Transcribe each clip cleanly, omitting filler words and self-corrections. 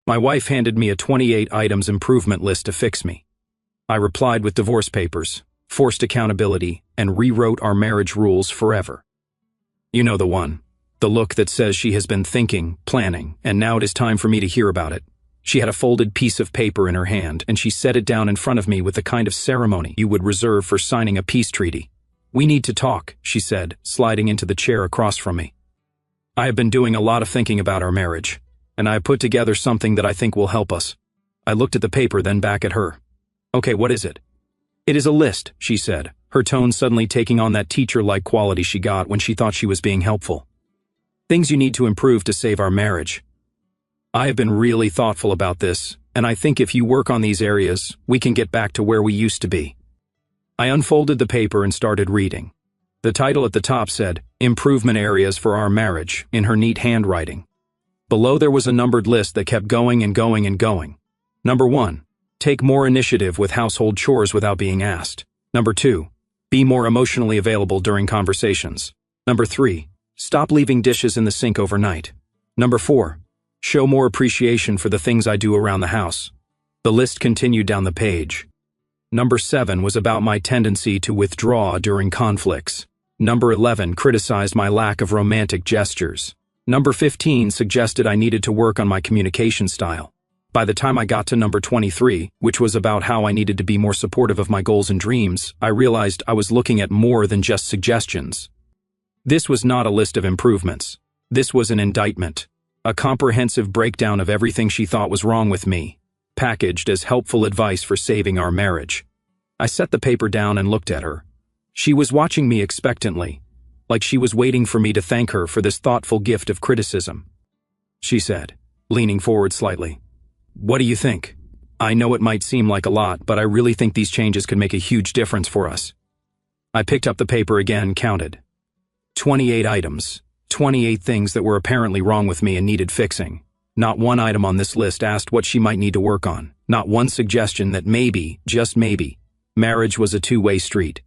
My wife handed me a 28 items improvement list to fix me. I replied with divorce papers, forced accountability, and rewrote our marriage rules forever. You know the one. The look that says she has been thinking, planning, and now it is time for me to hear about it. She had a folded piece of paper in her hand, and she set it down in front of me with the kind of ceremony you would reserve for signing a peace treaty. "We need to talk," she said, sliding into the chair across from me. "I have been doing a lot of thinking about our marriage, and I have put together something that I think will help us." I looked at the paper, then back at her. "Okay, what is it?" "It is a list," she said, her tone suddenly taking on that teacher-like quality she got when she thought she was being helpful. "Things you need to improve to save our marriage. I have been really thoughtful about this, and I think if you work on these areas, we can get back to where we used to be." I unfolded the paper and started reading. The title at the top said, "Improvement Areas for Our Marriage," in her neat handwriting. Below there was a numbered list that kept going and going and going. Number 1. Take more initiative with household chores without being asked. Number 2. Be more emotionally available during conversations. Number 3. Stop leaving dishes in the sink overnight. Number 4. Show more appreciation for the things I do around the house. The list continued down the page. Number 7 was about my tendency to withdraw during conflicts. Number 11 criticized my lack of romantic gestures. Number 15 suggested I needed to work on my communication style. By the time I got to number 23, which was about how I needed to be more supportive of my goals and dreams, I realized I was looking at more than just suggestions. This was not a list of improvements. This was an indictment, a comprehensive breakdown of everything she thought was wrong with me, packaged as helpful advice for saving our marriage. I set the paper down and looked at her. She was watching me expectantly, like she was waiting for me to thank her for this thoughtful gift of criticism. She said, leaning forward slightly, "What do you think? I know it might seem like a lot, but I really think these changes could make a huge difference for us." I picked up the paper again, counted. 28 items, 28 things that were apparently wrong with me and needed fixing. Not one item on this list asked what she might need to work on. Not one suggestion that maybe, just maybe, marriage was a two-way street.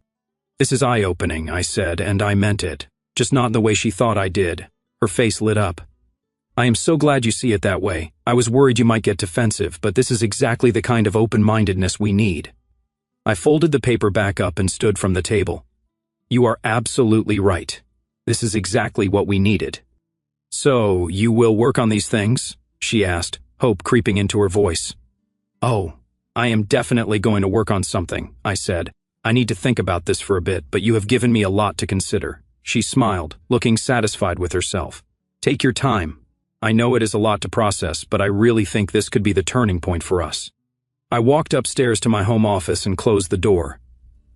"This is eye-opening," I said, and I meant it. Just not the way she thought I did. Her face lit up. "I am so glad you see it that way. I was worried you might get defensive, but this is exactly the kind of open-mindedness we need." I folded the paper back up and stood from the table. "You are absolutely right. This is exactly what we needed." "So, you will work on these things?" she asked, hope creeping into her voice. "Oh, I am definitely going to work on something," I said. "I need to think about this for a bit, but you have given me a lot to consider." She smiled, looking satisfied with herself. "Take your time. I know it is a lot to process, but I really think this could be the turning point for us." I walked upstairs to my home office and closed the door.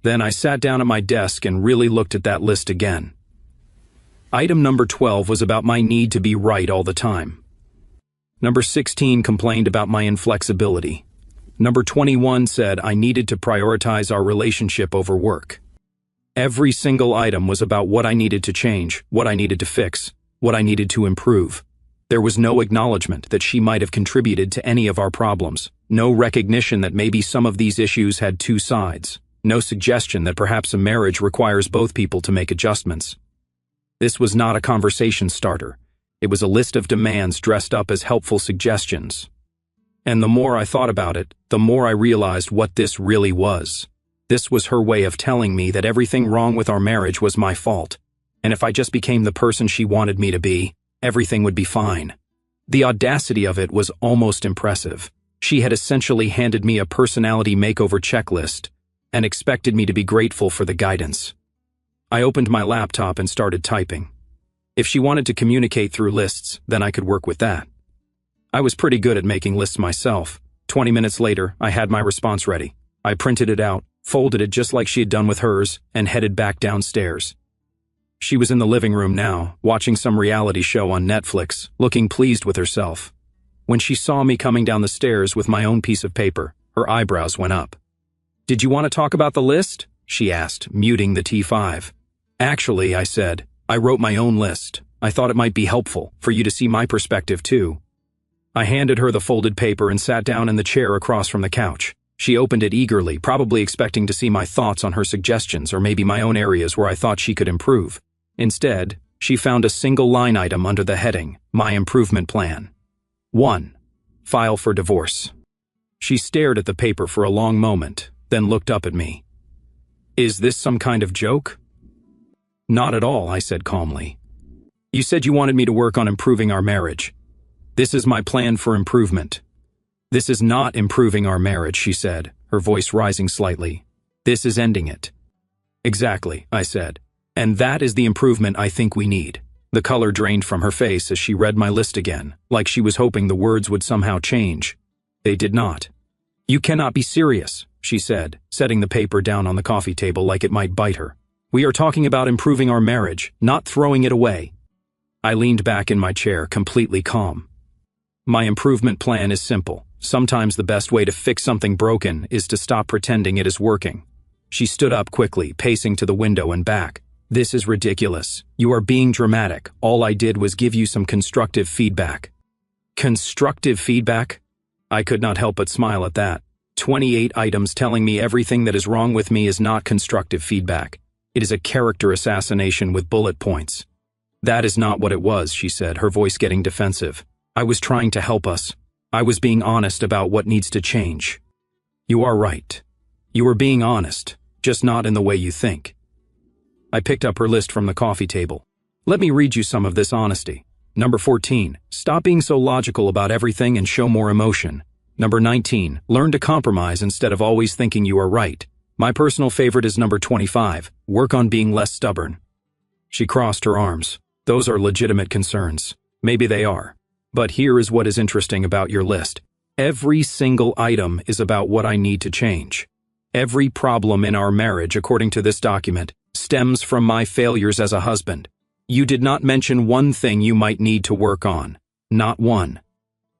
Then I sat down at my desk and really looked at that list again. Item number 12 was about my need to be right all the time. Number 16 complained about my inflexibility. Number 21 said I needed to prioritize our relationship over work. Every single item was about what I needed to change, what I needed to fix, what I needed to improve. There was no acknowledgement that she might have contributed to any of our problems, no recognition that maybe some of these issues had two sides, no suggestion that perhaps a marriage requires both people to make adjustments. This was not a conversation starter. It was a list of demands dressed up as helpful suggestions. And the more I thought about it, the more I realized what this really was. This was her way of telling me that everything wrong with our marriage was my fault, and if I just became the person she wanted me to be, everything would be fine. The audacity of it was almost impressive. She had essentially handed me a personality makeover checklist and expected me to be grateful for the guidance. I opened my laptop and started typing. If she wanted to communicate through lists, then I could work with that. I was pretty good at making lists myself. 20 minutes later, I had my response ready. I printed it out, folded it just like she had done with hers, and headed back downstairs. She was in the living room now, watching some reality show on Netflix, looking pleased with herself. When she saw me coming down the stairs with my own piece of paper, her eyebrows went up. "Did you want to talk about the list?" she asked, muting the T5. "Actually," I said, "I wrote my own list. I thought it might be helpful for you to see my perspective too." I handed her the folded paper and sat down in the chair across from the couch. She opened it eagerly, probably expecting to see my thoughts on her suggestions or maybe my own areas where I thought she could improve. Instead, she found a single line item under the heading, My Improvement Plan. 1. File for divorce. She stared at the paper for a long moment, then looked up at me. Is this some kind of joke? Not at all, I said calmly. You said you wanted me to work on improving our marriage. This is my plan for improvement. This is not improving our marriage, she said, her voice rising slightly. This is ending it. Exactly, I said. And that is the improvement I think we need. The color drained from her face as she read my list again, like she was hoping the words would somehow change. They did not. You cannot be serious, she said, setting the paper down on the coffee table like it might bite her. We are talking about improving our marriage, not throwing it away. I leaned back in my chair, completely calm. My improvement plan is simple. Sometimes the best way to fix something broken is to stop pretending it is working. She stood up quickly, pacing to the window and back. This is ridiculous. You are being dramatic. All I did was give you some constructive feedback. Constructive feedback? I could not help but smile at that. 28 items telling me everything that is wrong with me is not constructive feedback. It is a character assassination with bullet points. That is not what it was, she said, her voice getting defensive. I was trying to help us. I was being honest about what needs to change. You are right. You are being honest, just not in the way you think. I picked up her list from the coffee table. Let me read you some of this honesty. Number 14, stop being so logical about everything and show more emotion. Number 19, learn to compromise instead of always thinking you are right. My personal favorite is number 25, work on being less stubborn. She crossed her arms. Those are legitimate concerns. Maybe they are. But here is what is interesting about your list. Every single item is about what I need to change. Every problem in our marriage, according to this document, stems from my failures as a husband. You did not mention one thing you might need to work on. Not one.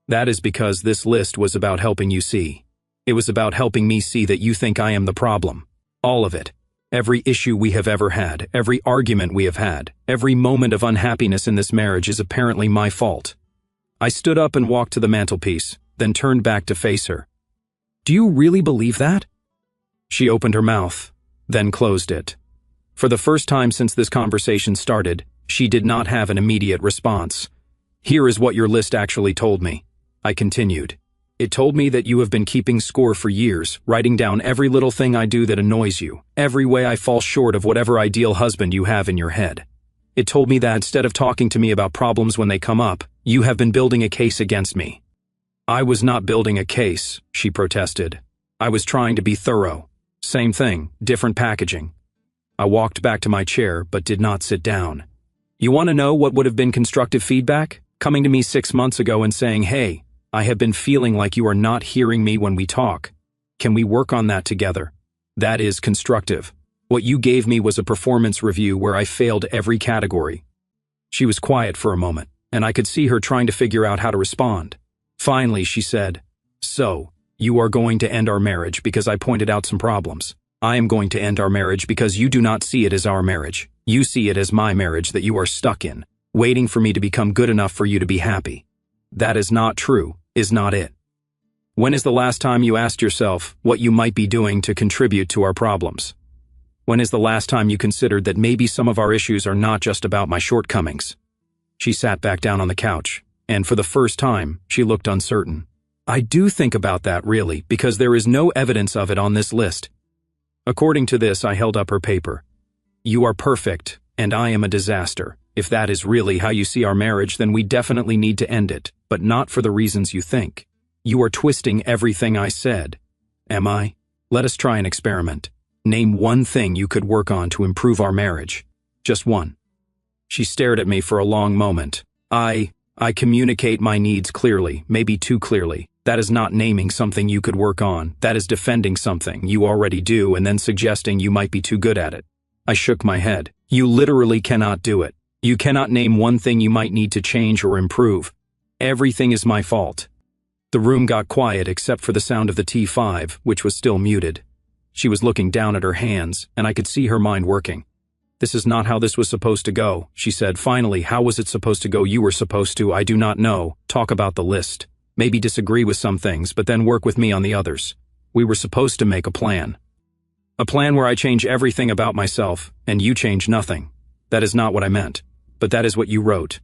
That is because this list was about helping you see. It was about helping me see that you think I am the problem. All of it. Every issue we have ever had, every argument we have had, every moment of unhappiness in this marriage is apparently my fault. I stood up and walked to the mantelpiece, then turned back to face her. Do you really believe that? She opened her mouth, then closed it. For the first time since this conversation started, she did not have an immediate response. Here is what your list actually told me. I continued. It told me that you have been keeping score for years, writing down every little thing I do that annoys you, every way I fall short of whatever ideal husband you have in your head. It told me that instead of talking to me about problems when they come up, you have been building a case against me. I was not building a case, she protested. I was trying to be thorough. Same thing, different packaging. I walked back to my chair, but did not sit down. You want to know what would have been constructive feedback? Coming to me 6 months ago and saying, hey, I have been feeling like you are not hearing me when we talk. Can we work on that together? That is constructive. What you gave me was a performance review where I failed every category. She was quiet for a moment, and I could see her trying to figure out how to respond. Finally, she said, so, you are going to end our marriage because I pointed out some problems. I am going to end our marriage because you do not see it as our marriage. You see it as my marriage that you are stuck in, waiting for me to become good enough for you to be happy. That is not true, is not it. When is the last time you asked yourself what you might be doing to contribute to our problems? When is the last time you considered that maybe some of our issues are not just about my shortcomings? She sat back down on the couch, and for the first time, she looked uncertain. I do think about that really, because there is no evidence of it on this list. According to this, I held up her paper. You are perfect, and I am a disaster. If that is really how you see our marriage, then we definitely need to end it, but not for the reasons you think. You are twisting everything I said. Am I? Let us try an experiment. Name one thing you could work on to improve our marriage. Just one. She stared at me for a long moment. I communicate my needs clearly, maybe too clearly. That is not naming something you could work on. That is defending something you already do and then suggesting you might be too good at it. I shook my head. You literally cannot do it. You cannot name one thing you might need to change or improve. Everything is my fault. The room got quiet except for the sound of the T5, which was still muted. She was looking down at her hands, and I could see her mind working. This is not how this was supposed to go, she said. Finally, how was it supposed to go? You were supposed to, I do not know, talk about the list. Maybe disagree with some things, but then work with me on the others. We were supposed to make a plan. A plan where I change everything about myself, and you change nothing. That is not what I meant, but that is what you wrote.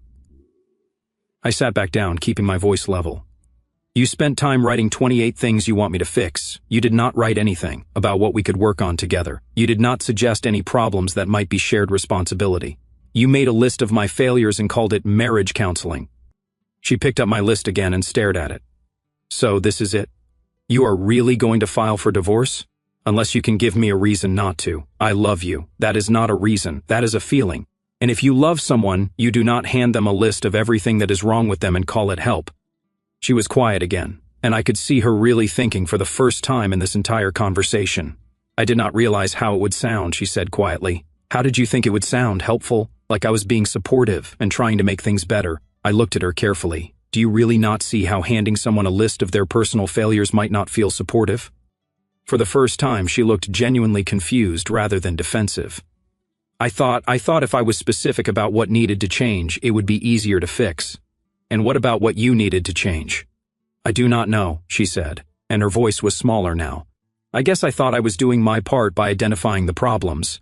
I sat back down, keeping my voice level. You spent time writing 28 things you want me to fix. You did not write anything about what we could work on together. You did not suggest any problems that might be shared responsibility. You made a list of my failures and called it marriage counseling. She picked up my list again and stared at it. So this is it? You are really going to file for divorce? Unless you can give me a reason not to. I love you. That is not a reason. That is a feeling. And if you love someone, you do not hand them a list of everything that is wrong with them and call it help. She was quiet again, and I could see her really thinking for the first time in this entire conversation. I did not realize how it would sound, she said quietly. How did you think it would sound? Helpful? Like I was being supportive and trying to make things better? I looked at her carefully. Do you really not see how handing someone a list of their personal failures might not feel supportive? For the first time, she looked genuinely confused rather than defensive. I thought if I was specific about what needed to change, it would be easier to fix. And what about what you needed to change? I do not know, she said, and her voice was smaller now. I guess I thought I was doing my part by identifying the problems.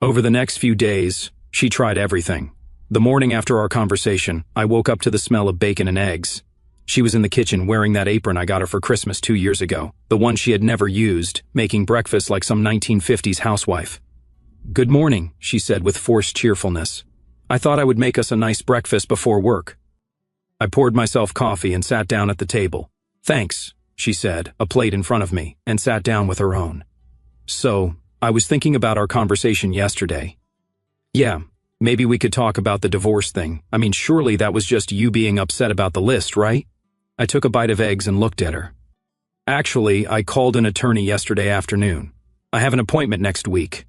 Over the next few days, she tried everything. The morning after our conversation, I woke up to the smell of bacon and eggs. She was in the kitchen wearing that apron I got her for Christmas 2 years ago, the one she had never used, making breakfast like some 1950s housewife. Good morning, she said with forced cheerfulness. I thought I would make us a nice breakfast before work. I poured myself coffee and sat down at the table. Thanks, she said, a plate in front of me, and sat down with her own. So, I was thinking about our conversation yesterday. Yeah, maybe we could talk about the divorce thing. I mean, surely that was just you being upset about the list, right? I took a bite of eggs and looked at her. Actually, I called an attorney yesterday afternoon. I have an appointment next week.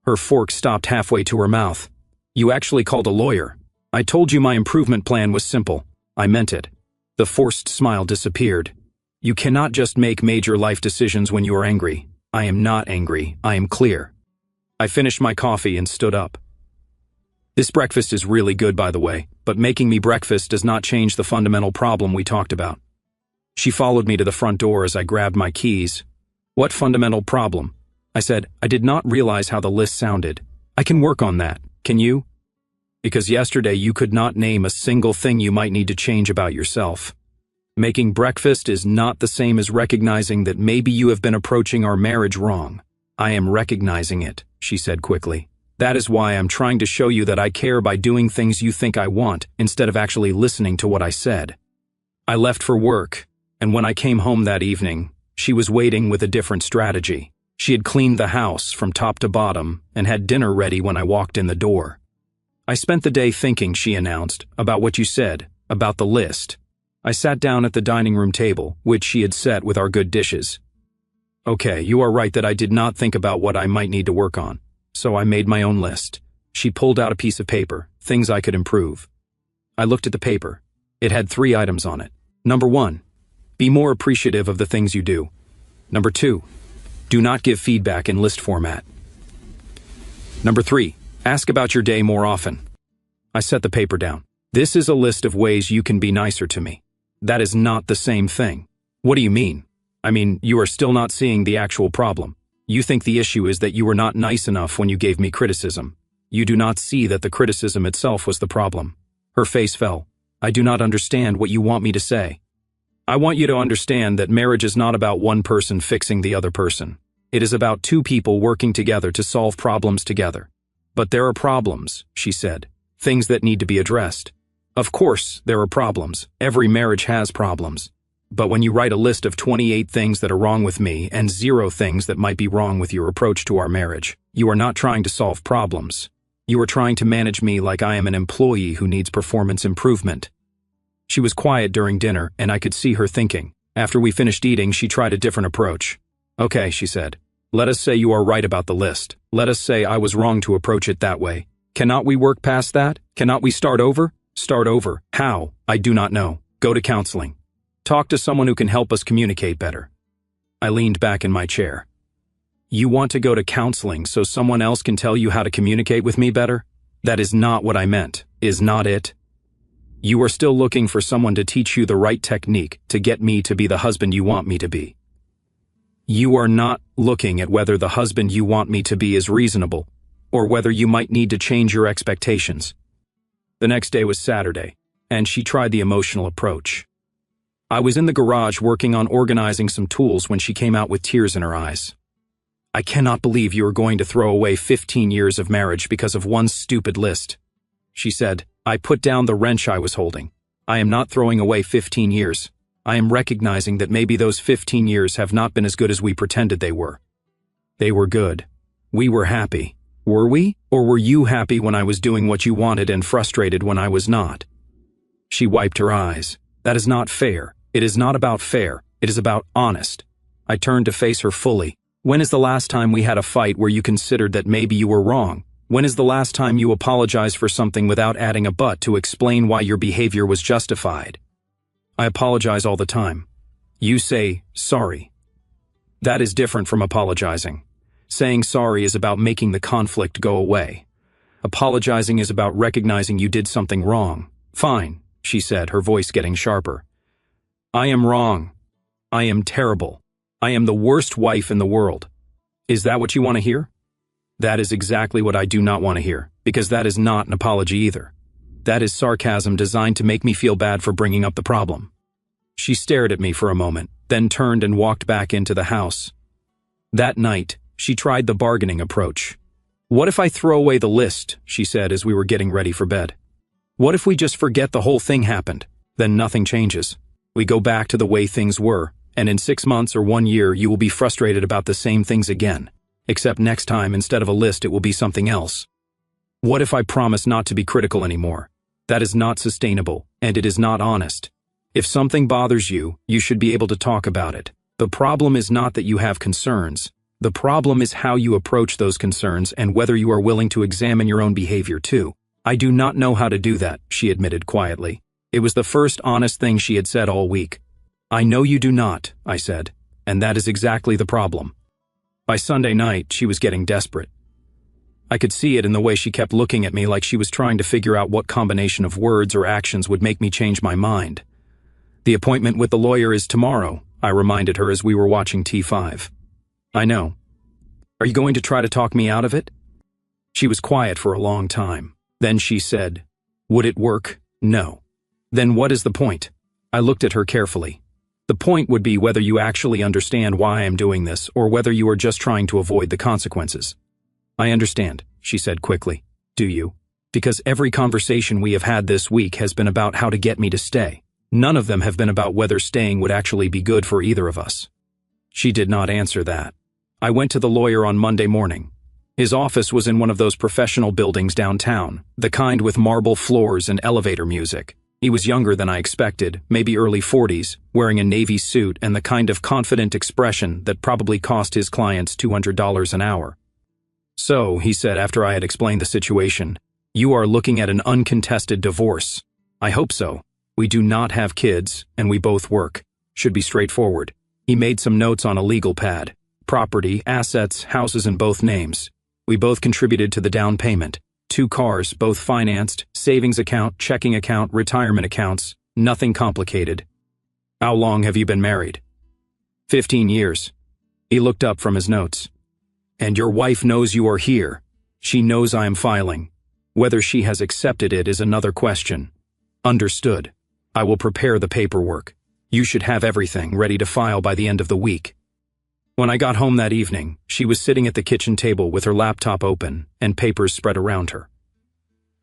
Her fork stopped halfway to her mouth. You actually called a lawyer. I told you my improvement plan was simple. I meant it. The forced smile disappeared. You cannot just make major life decisions when you are angry. I am not angry. I am clear. I finished my coffee and stood up. This breakfast is really good, by the way, but making me breakfast does not change the fundamental problem we talked about. She followed me to the front door as I grabbed my keys. What fundamental problem? I said, I did not realize how the list sounded. I can work on that. Can you? Because yesterday you could not name a single thing you might need to change about yourself. Making breakfast is not the same as recognizing that maybe you have been approaching our marriage wrong. I am recognizing it, she said quickly. That is why I'm trying to show you that I care by doing things you think I want instead of actually listening to what I said. I left for work, and when I came home that evening, she was waiting with a different strategy. She had cleaned the house from top to bottom and had dinner ready when I walked in the door. I spent the day thinking, she announced, about what you said, about the list. I sat down at the dining room table, which she had set with our good dishes. Okay, you are right that I did not think about what I might need to work on. So I made my own list. She pulled out a piece of paper, things I could improve. I looked at the paper. It had 3 items on it. Number 1, be more appreciative of the things you do. Number 2, do not give feedback in list format. Number 3, ask about your day more often. I set the paper down. This is a list of ways you can be nicer to me. That is not the same thing. What do you mean? I mean, you are still not seeing the actual problem. You think the issue is that you were not nice enough when you gave me criticism. You do not see that the criticism itself was the problem. Her face fell. I do not understand what you want me to say. I want you to understand that marriage is not about one person fixing the other person. It is about 2 people working together to solve problems together. But there are problems, she said. Things that need to be addressed. Of course, there are problems. Every marriage has problems. But when you write a list of 28 things that are wrong with me and 0 things that might be wrong with your approach to our marriage, you are not trying to solve problems. You are trying to manage me like I am an employee who needs performance improvement. She was quiet during dinner, and I could see her thinking. After we finished eating, she tried a different approach. Okay, she said. Let us say you are right about the list. Let us say I was wrong to approach it that way. Cannot we work past that? Cannot we start over? Start over. How? I do not know. Go to counseling. Talk to someone who can help us communicate better. I leaned back in my chair. You want to go to counseling so someone else can tell you how to communicate with me better? That is not what I meant, is not it? You are still looking for someone to teach you the right technique to get me to be the husband you want me to be. You are not looking at whether the husband you want me to be is reasonable, or whether you might need to change your expectations. The next day was Saturday, and she tried the emotional approach. I was in the garage working on organizing some tools when she came out with tears in her eyes. I cannot believe you are going to throw away 15 years of marriage because of one stupid list, she said. I put down the wrench I was holding. I am not throwing away 15 years. I am recognizing that maybe those 15 years have not been as good as we pretended they were. They were good. We were happy. Were we? Or were you happy when I was doing what you wanted and frustrated when I was not? She wiped her eyes. That is not fair. It is not about fair. It is about honest. I turned to face her fully. When is the last time we had a fight where you considered that maybe you were wrong? When is the last time you apologized for something without adding a but to explain why your behavior was justified? I apologize all the time. You say, sorry. That is different from apologizing. Saying sorry is about making the conflict go away. Apologizing is about recognizing you did something wrong. Fine, she said, her voice getting sharper. I am wrong. I am terrible. I am the worst wife in the world. Is that what you want to hear? That is exactly what I do not want to hear, because that is not an apology either. That is sarcasm designed to make me feel bad for bringing up the problem. She stared at me for a moment, then turned and walked back into the house. That night, she tried the bargaining approach. What if I throw away the list, she said as we were getting ready for bed. What if we just forget the whole thing happened? Then nothing changes. We go back to the way things were, and in 6 months or 1 year you will be frustrated about the same things again. Except next time, instead of a list, it will be something else. What if I promise not to be critical anymore? That is not sustainable, and it is not honest. If something bothers you, you should be able to talk about it. The problem is not that you have concerns. The problem is how you approach those concerns and whether you are willing to examine your own behavior too. I do not know how to do that, she admitted quietly. It was the first honest thing she had said all week. I know you do not, I said, and that is exactly the problem. By Sunday night, she was getting desperate. I could see it in the way she kept looking at me like she was trying to figure out what combination of words or actions would make me change my mind. The appointment with the lawyer is tomorrow, I reminded her as we were watching T5. I know. Are you going to try to talk me out of it? She was quiet for a long time. Then she said, would it work? No. Then what is the point? I looked at her carefully. The point would be whether you actually understand why I am doing this or whether you are just trying to avoid the consequences. I understand, she said quickly. Do you? Because every conversation we have had this week has been about how to get me to stay. None of them have been about whether staying would actually be good for either of us. She did not answer that. I went to the lawyer on Monday morning. His office was in one of those professional buildings downtown, the kind with marble floors and elevator music. He was younger than I expected, maybe early 40s, wearing a navy suit and the kind of confident expression that probably cost his clients $200 an hour. So, he said after I had explained the situation, you are looking at an uncontested divorce. I hope so. We do not have kids, and we both work. Should be straightforward. He made some notes on a legal pad. Property, assets, houses in both names. We both contributed to the down payment. 2 cars, both financed, savings account, checking account, retirement accounts, nothing complicated. How long have you been married? 15 years. He looked up from his notes. And your wife knows you are here. She knows I am filing. Whether she has accepted it is another question. Understood. I will prepare the paperwork. You should have everything ready to file by the end of the week. When I got home that evening, she was sitting at the kitchen table with her laptop open and papers spread around her.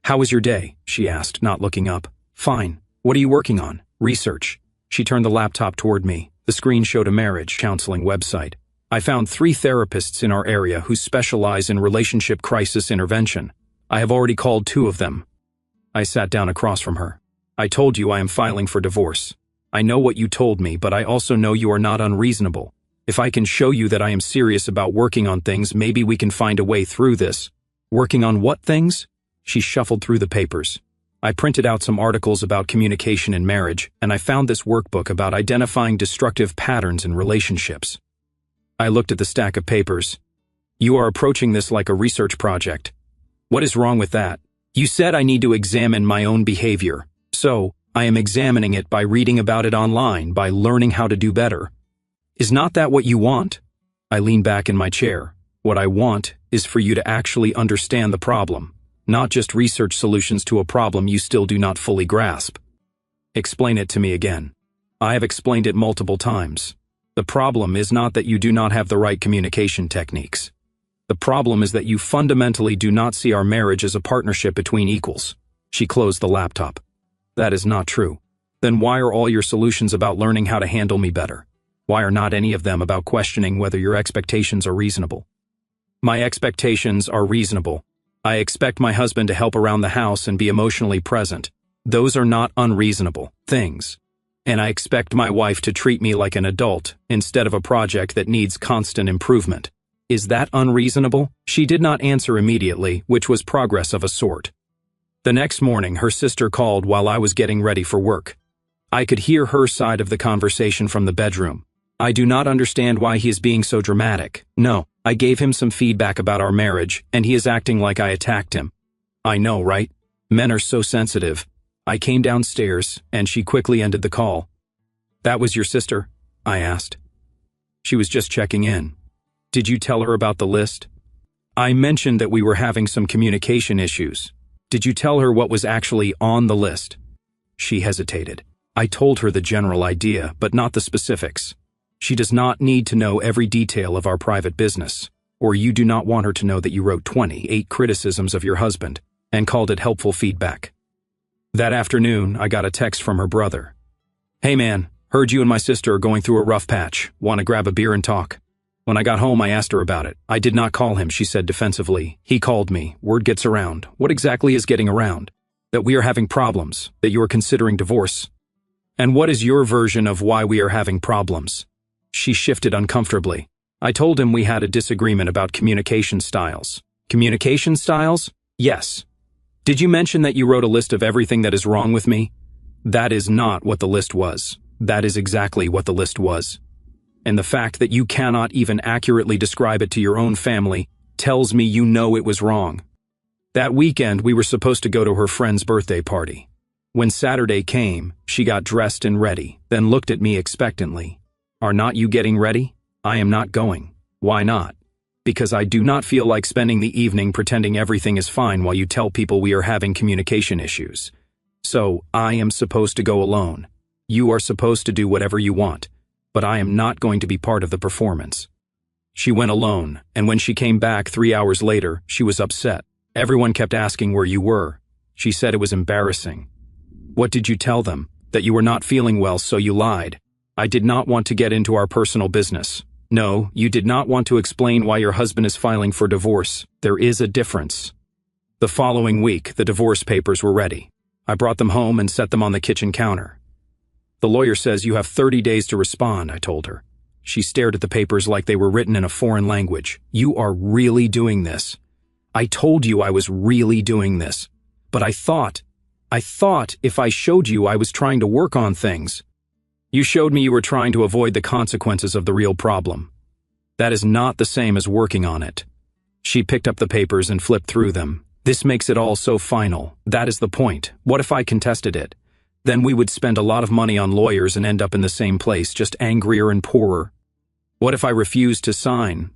How was your day? She asked, not looking up. Fine. What are you working on? Research. She turned the laptop toward me. The screen showed a marriage counseling website. I found 3 therapists in our area who specialize in relationship crisis intervention. I have already called 2 of them. I sat down across from her. I told you I am filing for divorce. I know what you told me, but I also know you are not unreasonable. If I can show you that I am serious about working on things, maybe we can find a way through this. Working on what things? She shuffled through the papers. I printed out some articles about communication in marriage, and I found this workbook about identifying destructive patterns in relationships. I looked at the stack of papers. You are approaching this like a research project. What is wrong with that? You said I need to examine my own behavior. So, I am examining it by reading about it online, by learning how to do better. Is not that what you want? I leaned back in my chair. What I want is for you to actually understand the problem, not just research solutions to a problem you still do not fully grasp. Explain it to me again. I have explained it multiple times. The problem is not that you do not have the right communication techniques. The problem is that you fundamentally do not see our marriage as a partnership between equals. She closed the laptop. That is not true. Then why are all your solutions about learning how to handle me better? Why are not any of them about questioning whether your expectations are reasonable? My expectations are reasonable. I expect my husband to help around the house and be emotionally present. Those are not unreasonable things. And I expect my wife to treat me like an adult instead of a project that needs constant improvement. Is that unreasonable? She did not answer immediately, which was progress of a sort. The next morning, her sister called while I was getting ready for work. I could hear her side of the conversation from the bedroom. I do not understand why he is being so dramatic. No, I gave him some feedback about our marriage, and he is acting like I attacked him. I know, right? Men are so sensitive. I came downstairs, and she quickly ended the call. That was your sister? I asked. She was just checking in. Did you tell her about the list? I mentioned that we were having some communication issues. Did you tell her what was actually on the list? She hesitated. I told her the general idea, but not the specifics. She does not need to know every detail of our private business, or you do not want her to know that you wrote 28 criticisms of your husband and called it helpful feedback. That afternoon, I got a text from her brother. Hey man, heard you and my sister are going through a rough patch. Want to grab a beer and talk? When I got home, I asked her about it. I did not call him, she said defensively. He called me. Word gets around. What exactly is getting around? That we are having problems, that you are considering divorce. And what is your version of why we are having problems? She shifted uncomfortably. I told him we had a disagreement about communication styles. Communication styles? Yes. Did you mention that you wrote a list of everything that is wrong with me? That is not what the list was. That is exactly what the list was. And the fact that you cannot even accurately describe it to your own family tells me you know it was wrong. That weekend, we were supposed to go to her friend's birthday party. When Saturday came, she got dressed and ready, then looked at me expectantly. Are not you getting ready? I am not going. Why not? Because I do not feel like spending the evening pretending everything is fine while you tell people we are having communication issues. So, I am supposed to go alone. You are supposed to do whatever you want, but I am not going to be part of the performance. She went alone, and when she came back 3 hours later, she was upset. Everyone kept asking where you were. She said it was embarrassing. What did you tell them? That you were not feeling well, so you lied. I did not want to get into our personal business. No, you did not want to explain why your husband is filing for divorce. There is a difference. The following week, the divorce papers were ready. I brought them home and set them on the kitchen counter. The lawyer says you have 30 days to respond, I told her. She stared at the papers like they were written in a foreign language. You are really doing this. I told you I was really doing this. But I thought if I showed you I was trying to work on things. You showed me you were trying to avoid the consequences of the real problem. That is not the same as working on it. She picked up the papers and flipped through them. This makes it all so final. That is the point. What if I contested it? Then we would spend a lot of money on lawyers and end up in the same place, just angrier and poorer. What if I refused to sign?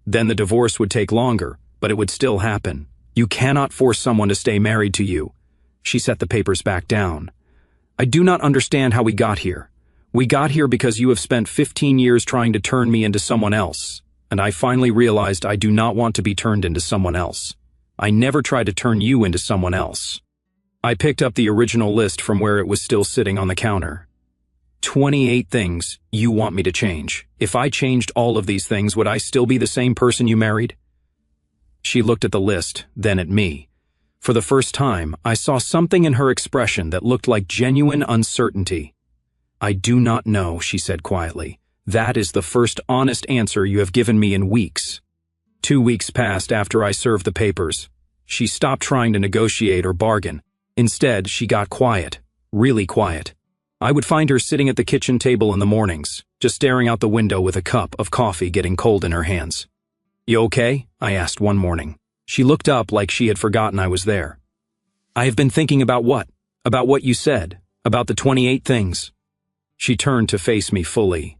Then the divorce would take longer, but it would still happen. You cannot force someone to stay married to you. She set the papers back down. I do not understand how we got here. We got here because you have spent 15 years trying to turn me into someone else, and I finally realized I do not want to be turned into someone else. I never tried to turn you into someone else. I picked up the original list from where it was still sitting on the counter. 28 things you want me to change. If I changed all of these things, would I still be the same person you married? She looked at the list, then at me. For the first time, I saw something in her expression that looked like genuine uncertainty. I do not know, she said quietly. That is the first honest answer you have given me in weeks. 2 weeks passed after I served the papers. She stopped trying to negotiate or bargain. Instead, she got quiet, really quiet. I would find her sitting at the kitchen table in the mornings, just staring out the window with a cup of coffee getting cold in her hands. You okay? I asked one morning. She looked up like she had forgotten I was there. I have been thinking about what? About what you said, about the 28 things. She turned to face me fully.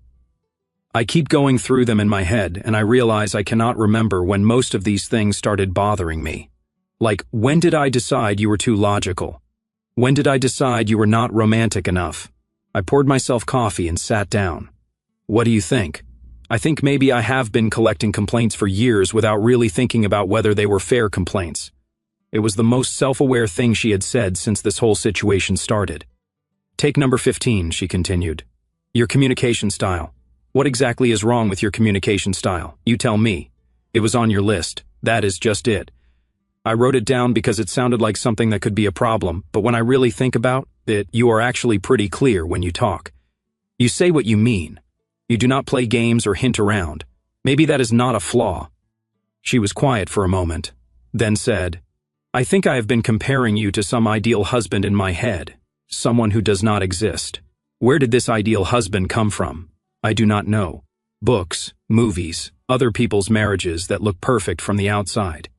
I keep going through them in my head, and I realize I cannot remember when most of these things started bothering me. Like, when did I decide you were too logical? When did I decide you were not romantic enough? I poured myself coffee and sat down. What do you think? I think maybe I have been collecting complaints for years without really thinking about whether they were fair complaints. It was the most self-aware thing she had said since this whole situation started. Take number 15, she continued. Your communication style. What exactly is wrong with your communication style? You tell me. It was on your list. That is just it. I wrote it down because it sounded like something that could be a problem, but when I really think about it, you are actually pretty clear when you talk. You say what you mean. You do not play games or hint around. Maybe that is not a flaw. She was quiet for a moment, then said, I think I have been comparing you to some ideal husband in my head, someone who does not exist. Where did this ideal husband come from? I do not know. Books, movies, other people's marriages that look perfect from the outside.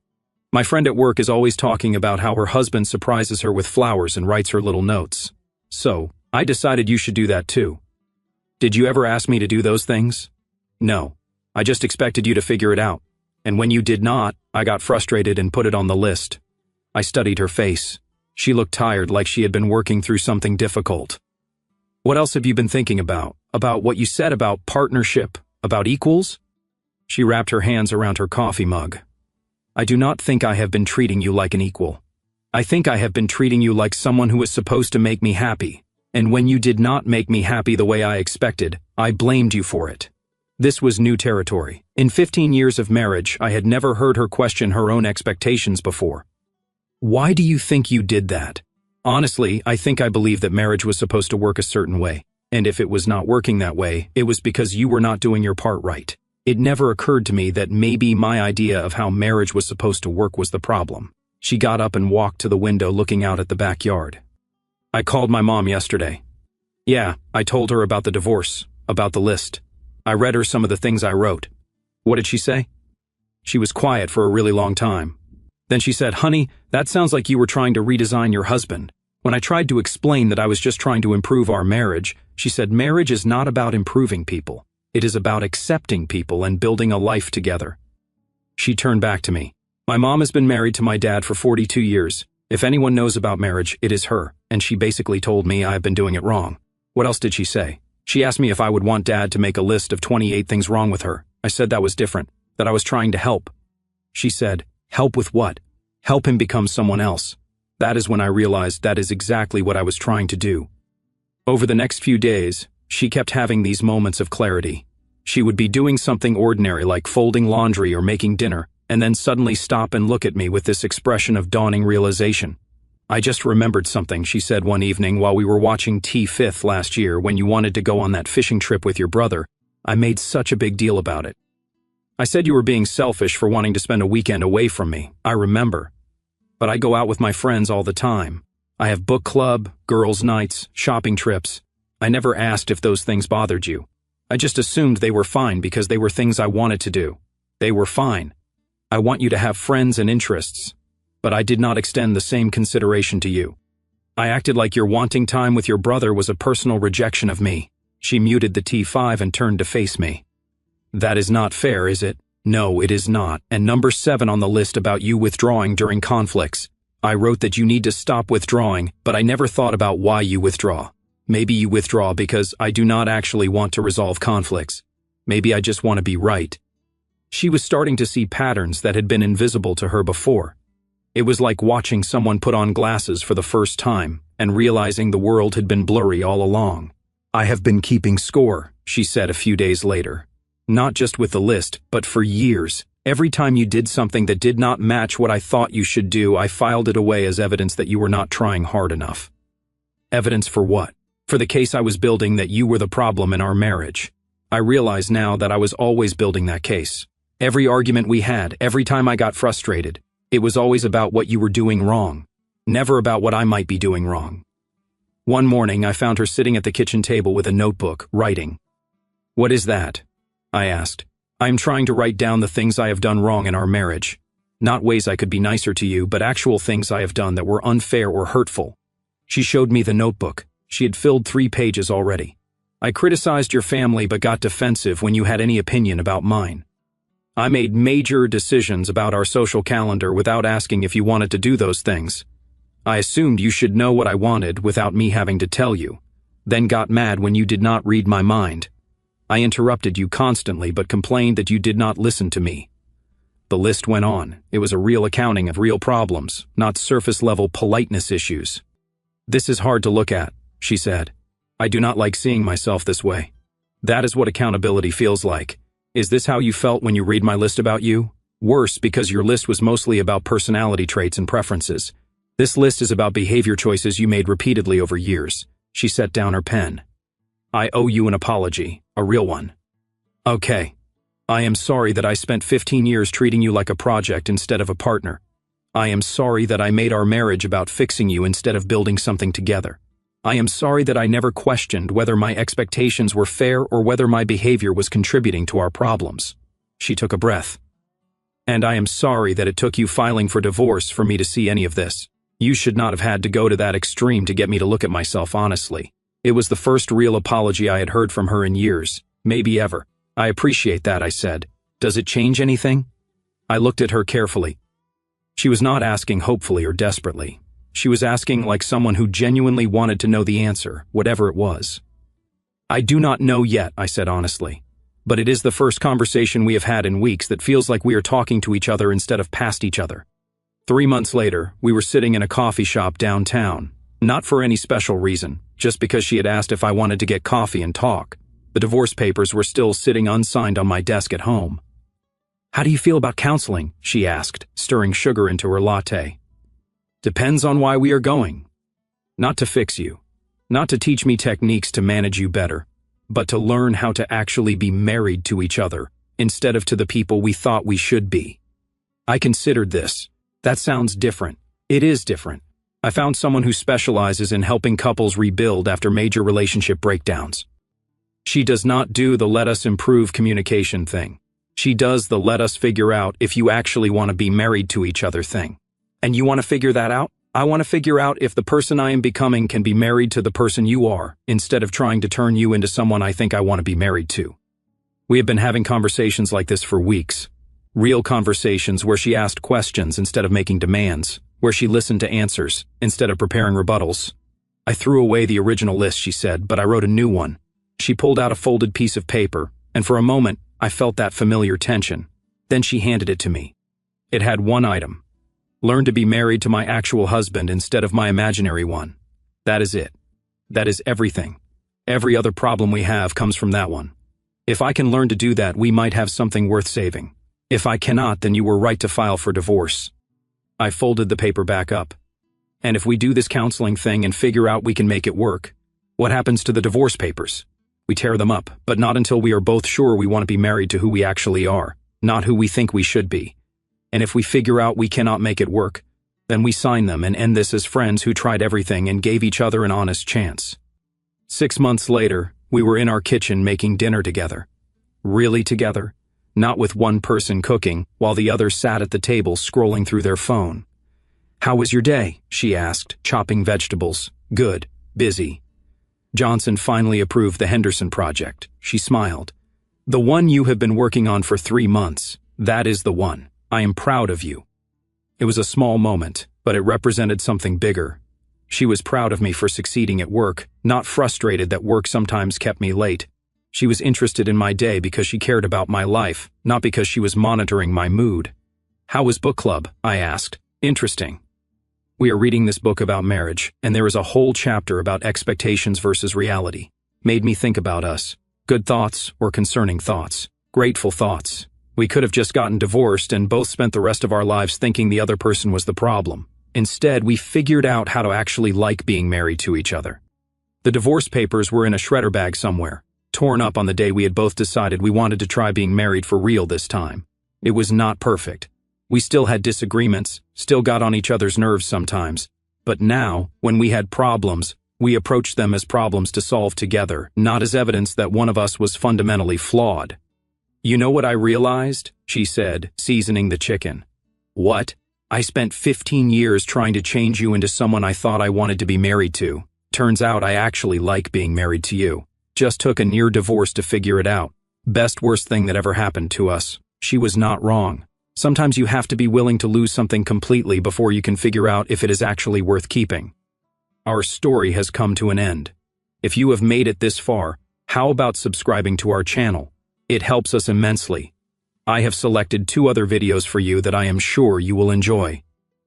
My friend at work is always talking about how her husband surprises her with flowers and writes her little notes. So, I decided you should do that too. Did you ever ask me to do those things? No. I just expected you to figure it out. And when you did not, I got frustrated and put it on the list. I studied her face. She looked tired, like she had been working through something difficult. What else have you been thinking about? About what you said about partnership? About equals? She wrapped her hands around her coffee mug. I do not think I have been treating you like an equal. I think I have been treating you like someone who is supposed to make me happy. And when you did not make me happy the way I expected, I blamed you for it. This was new territory. In 15 years of marriage, I had never heard her question her own expectations before. Why do you think you did that? Honestly, I think I believe that marriage was supposed to work a certain way. And if it was not working that way, it was because you were not doing your part right. It never occurred to me that maybe my idea of how marriage was supposed to work was the problem. She got up and walked to the window looking out at the backyard. I called my mom yesterday. Yeah, I told her about the divorce, about the list. I read her some of the things I wrote. What did she say? She was quiet for a really long time. Then she said, Honey, that sounds like you were trying to redesign your husband. When I tried to explain that I was just trying to improve our marriage, she said marriage is not about improving people. It is about accepting people and building a life together. She turned back to me. My mom has been married to my dad for 42 years. If anyone knows about marriage, it is her, and she basically told me I have been doing it wrong. What else did she say? She asked me if I would want Dad to make a list of 28 things wrong with her. I said that was different, that I was trying to help. She said, help with what? Help him become someone else. That is when I realized that is exactly what I was trying to do. Over the next few days, she kept having these moments of clarity. She would be doing something ordinary like folding laundry or making dinner, and then suddenly stop and look at me with this expression of dawning realization. I just remembered something she said one evening while we were watching T5th last year when you wanted to go on that fishing trip with your brother. I made such a big deal about it. I said you were being selfish for wanting to spend a weekend away from me. I remember. But I go out with my friends all the time. I have book club, girls' nights, shopping trips. I never asked if those things bothered you. I just assumed they were fine because they were things I wanted to do. They were fine. I want you to have friends and interests. But I did not extend the same consideration to you. I acted like your wanting time with your brother was a personal rejection of me. She muted the T5 and turned to face me. That is not fair, is it? No, it is not. And number 7 on the list about you withdrawing during conflicts. I wrote that you need to stop withdrawing, but I never thought about why you withdraw. Maybe you withdraw because I do not actually want to resolve conflicts. Maybe I just want to be right. She was starting to see patterns that had been invisible to her before. It was like watching someone put on glasses for the first time and realizing the world had been blurry all along. I have been keeping score, she said a few days later. Not just with the list, but for years. Every time you did something that did not match what I thought you should do, I filed it away as evidence that you were not trying hard enough. Evidence for what? For the case I was building that you were the problem in our marriage. I realize now that I was always building that case. Every argument we had, every time I got frustrated, it was always about what you were doing wrong, never about what I might be doing wrong. One morning, I found her sitting at the kitchen table with a notebook, writing. What is that? I asked. I am trying to write down the things I have done wrong in our marriage. Not ways I could be nicer to you, but actual things I have done that were unfair or hurtful. She showed me the notebook. She had filled 3 pages already. I criticized your family but got defensive when you had any opinion about mine. I made major decisions about our social calendar without asking if you wanted to do those things. I assumed you should know what I wanted without me having to tell you. then got mad when you did not read my mind. I interrupted you constantly but complained that you did not listen to me. The list went on. It was a real accounting of real problems, not surface-level politeness issues. This is hard to look at, she said. I do not like seeing myself this way. That is what accountability feels like. Is this how you felt when you read my list about you? Worse, because your list was mostly about personality traits and preferences. This list is about behavior choices you made repeatedly over years. She set down her pen. I owe you an apology, a real one. Okay. I am sorry that I spent 15 years treating you like a project instead of a partner. I am sorry that I made our marriage about fixing you instead of building something together. I am sorry that I never questioned whether my expectations were fair or whether my behavior was contributing to our problems. She took a breath. And I am sorry that it took you filing for divorce for me to see any of this. You should not have had to go to that extreme to get me to look at myself honestly. It was the first real apology I had heard from her in years, maybe ever. I appreciate that, I said. Does it change anything? I looked at her carefully. She was not asking hopefully or desperately. She was asking like someone who genuinely wanted to know the answer, whatever it was. I do not know yet, I said honestly. But it is the first conversation we have had in weeks that feels like we are talking to each other instead of past each other. 3 months later, we were sitting in a coffee shop downtown. Not for any special reason, just because she had asked if I wanted to get coffee and talk. The divorce papers were still sitting unsigned on my desk at home. How do you feel about counseling? She asked, stirring sugar into her latte. Depends on why we are going. Not to fix you. Not to teach me techniques to manage you better, but to learn how to actually be married to each other instead of to the people we thought we should be. I considered this. That sounds different. It is different. I found someone who specializes in helping couples rebuild after major relationship breakdowns. She does not do the let us improve communication thing. She does the let us figure out if you actually want to be married to each other thing. And you want to figure that out? I want to figure out if the person I am becoming can be married to the person you are, instead of trying to turn you into someone I think I want to be married to. We have been having conversations like this for weeks. Real conversations where she asked questions instead of making demands, where she listened to answers instead of preparing rebuttals. I threw away the original list, she said, but I wrote a new one. She pulled out a folded piece of paper, and for a moment, I felt that familiar tension. Then she handed it to me. It had one item. Learn to be married to my actual husband instead of my imaginary one. That is it. That is everything. Every other problem we have comes from that one. If I can learn to do that, we might have something worth saving. If I cannot, then you were right to file for divorce. I folded the paper back up. And if we do this counseling thing and figure out we can make it work, what happens to the divorce papers? We tear them up, but not until we are both sure we want to be married to who we actually are, not who we think we should be. And if we figure out we cannot make it work, then we sign them and end this as friends who tried everything and gave each other an honest chance. 6 months later, we were in our kitchen making dinner together. Really together, not with one person cooking while the other sat at the table scrolling through their phone. How was your day? She asked, chopping vegetables. Good, busy. Johnson finally approved the Henderson project. She smiled. The one you have been working on for 3 months. That is the one. I am proud of you. It was a small moment, but it represented something bigger. She was proud of me for succeeding at work, not frustrated that work sometimes kept me late. She was interested in my day because she cared about my life, not because she was monitoring my mood. How was book club? I asked. Interesting. We are reading this book about marriage, and there is a whole chapter about expectations versus reality. Made me think about us. Good thoughts or concerning thoughts. Grateful thoughts. We could have just gotten divorced and both spent the rest of our lives thinking the other person was the problem. Instead, we figured out how to actually like being married to each other. The divorce papers were in a shredder bag somewhere, torn up on the day we had both decided we wanted to try being married for real this time. It was not perfect. We still had disagreements, still got on each other's nerves sometimes. But now, when we had problems, we approached them as problems to solve together, not as evidence that one of us was fundamentally flawed. You know what I realized? She said, seasoning the chicken. What? I spent 15 years trying to change you into someone I thought I wanted to be married to. Turns out I actually like being married to you. Just took a near divorce to figure it out. Best worst thing that ever happened to us. She was not wrong. Sometimes you have to be willing to lose something completely before you can figure out if it is actually worth keeping. Our story has come to an end. If you have made it this far, how about subscribing to our channel? It helps us immensely. I have selected 2 other videos for you that I am sure you will enjoy.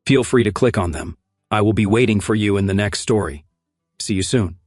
Feel free to click on them. I will be waiting for you in the next story. See you soon.